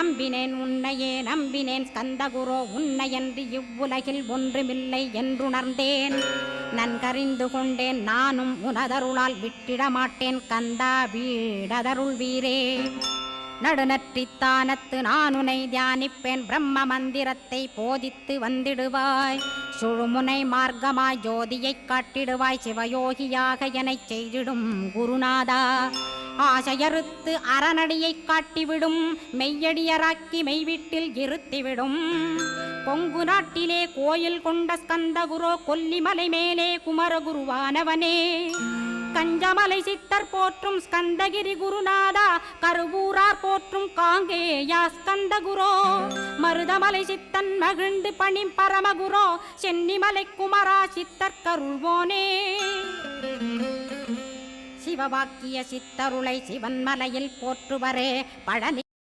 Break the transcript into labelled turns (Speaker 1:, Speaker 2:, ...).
Speaker 1: நம்பினேன் உன்னையே நம்பினேன் ஸ்கந்தகுரோ உன்னையன்றி இவ்வுலகில் ஒன்றுமில்லை என்றுணர்ந்தேன். நன்கறிந்து கொண்டேன் நானும் உனதருளால் விட்டிட மாட்டேன் கந்தா வீடதருள் வீரே. நடுநற்றித்தானத்து நான் உனை தியானிப்பேன் பிரம்ம மந்திரத்தை போதித்து வந்திடுவாய். சுழுமுனை மார்க்கமாய் ஜோதியைக் காட்டிடுவாய் சிவயோகியாக எனச் செய்திடும் குருநாதா. ஆசையறுத்து அறநடியைக் காட்டிவிடும் மெய்யடியராக்கி மெய்வீட்டில் இருத்திவிடும். கொங்கு நாட்டிலே கோயில் கொண்ட ஸ்கந்தகுரோ கொல்லிமலை மேலே குமரகுருவானவனே. கஞ்சமலை சித்தர் போற்றும் ஸ்கந்தகிரி குருநாதா கருவூரார் போற்றும் காங்கேயா ஸ்கந்தகுரோ. மருதமலை சித்தன் மகிழ்ந்து பணி பரமகுரோ சென்னிமலை குமரா சித்தர் கருள்வோனே. சிவவாக்கிய சித்தருளை சிவன்மலையில் போற்றுவரே பழனி